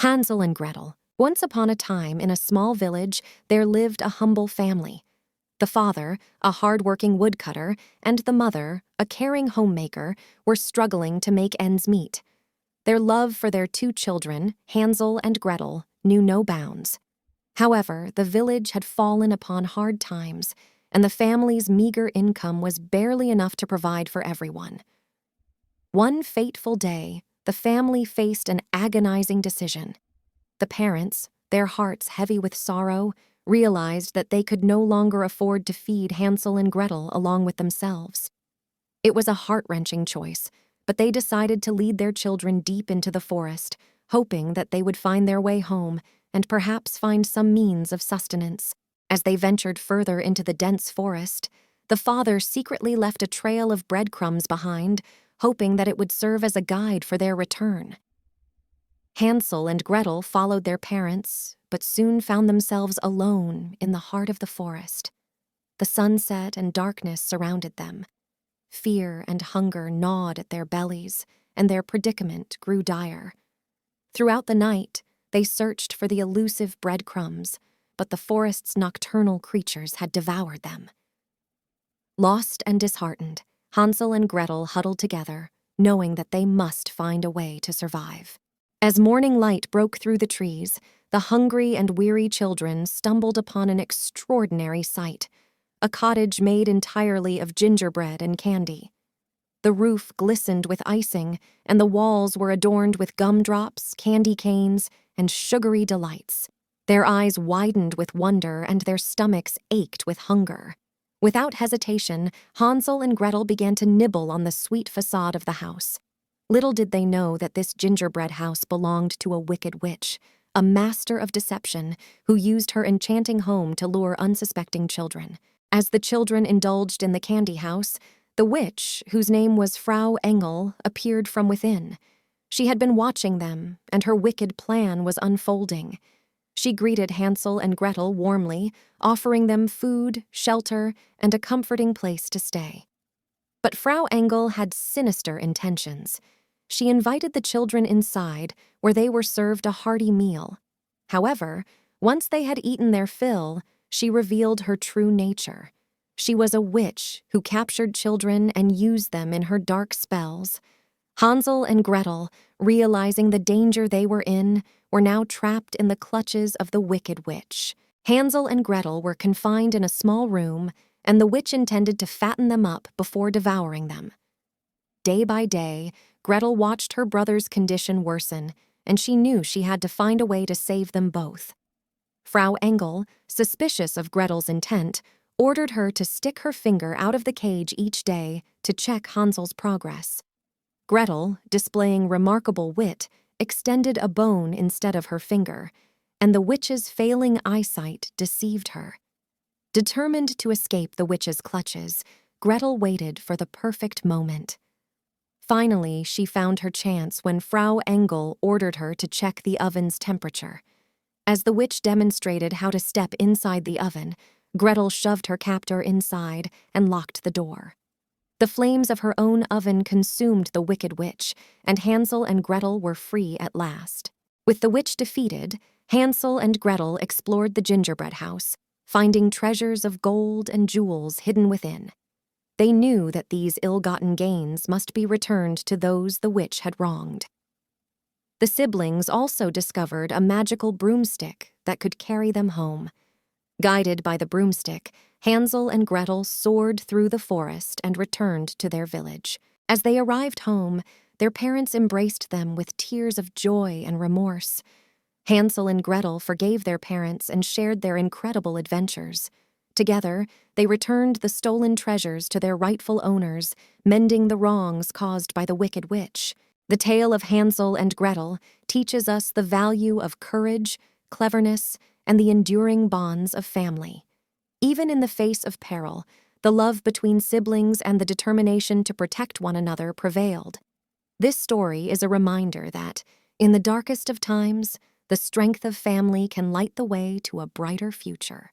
Hansel and Gretel. Once upon a time, in a small village, there lived a humble family. The father, a hard-working woodcutter, and the mother, a caring homemaker, were struggling to make ends meet. Their love for their two children, Hansel and Gretel, knew no bounds. However, the village had fallen upon hard times, and the family's meager income was barely enough to provide for everyone. One fateful day, the family faced an agonizing decision. The parents, their hearts heavy with sorrow, realized that they could no longer afford to feed Hansel and Gretel along with themselves. It was a heart-wrenching choice, but they decided to lead their children deep into the forest, hoping that they would find their way home and perhaps find some means of sustenance. As they ventured further into the dense forest, the father secretly left a trail of breadcrumbs behind, hoping that it would serve as a guide for their return. Hansel and Gretel followed their parents, but soon found themselves alone in the heart of the forest. The sunset and darkness surrounded them. Fear and hunger gnawed at their bellies, and their predicament grew dire. Throughout the night, they searched for the elusive breadcrumbs, but the forest's nocturnal creatures had devoured them. Lost and disheartened, Hansel and Gretel huddled together, knowing that they must find a way to survive. As morning light broke through the trees, the hungry and weary children stumbled upon an extraordinary sight, a cottage made entirely of gingerbread and candy. The roof glistened with icing, and the walls were adorned with gumdrops, candy canes, and sugary delights. Their eyes widened with wonder, and their stomachs ached with hunger. Without hesitation, Hansel and Gretel began to nibble on the sweet facade of the house. Little did they know that this gingerbread house belonged to a wicked witch, a master of deception who used her enchanting home to lure unsuspecting children. As the children indulged in the candy house, the witch, whose name was Frau Engel, appeared from within. She had been watching them, and her wicked plan was unfolding. She greeted Hansel and Gretel warmly, offering them food, shelter, and a comforting place to stay. But Frau Engel had sinister intentions. She invited the children inside, where they were served a hearty meal. However, once they had eaten their fill, she revealed her true nature. She was a witch who captured children and used them in her dark spells. Hansel and Gretel, realizing the danger they were in, were now trapped in the clutches of the wicked witch. Hansel and Gretel were confined in a small room, and the witch intended to fatten them up before devouring them. Day by day, Gretel watched her brother's condition worsen, and she knew she had to find a way to save them both. Frau Engel, suspicious of Gretel's intent, ordered her to stick her finger out of the cage each day to check Hansel's progress. Gretel, displaying remarkable wit, extended a bone instead of her finger, and the witch's failing eyesight deceived her. Determined to escape the witch's clutches, Gretel waited for the perfect moment. Finally, she found her chance when Frau Engel ordered her to check the oven's temperature. As the witch demonstrated how to step inside the oven, Gretel shoved her captor inside and locked the door. The flames of her own oven consumed the wicked witch, and Hansel and Gretel were free at last. With the witch defeated, Hansel and Gretel explored the gingerbread house, finding treasures of gold and jewels hidden within. They knew that these ill-gotten gains must be returned to those the witch had wronged. The siblings also discovered a magical broomstick that could carry them home. Guided by the broomstick, Hansel and Gretel soared through the forest and returned to their village. As they arrived home, their parents embraced them with tears of joy and remorse. Hansel and Gretel forgave their parents and shared their incredible adventures. Together, they returned the stolen treasures to their rightful owners, mending the wrongs caused by the wicked witch. The tale of Hansel and Gretel teaches us the value of courage, cleverness, and the enduring bonds of family. Even in the face of peril, the love between siblings and the determination to protect one another prevailed. This story is a reminder that, in the darkest of times, the strength of family can light the way to a brighter future.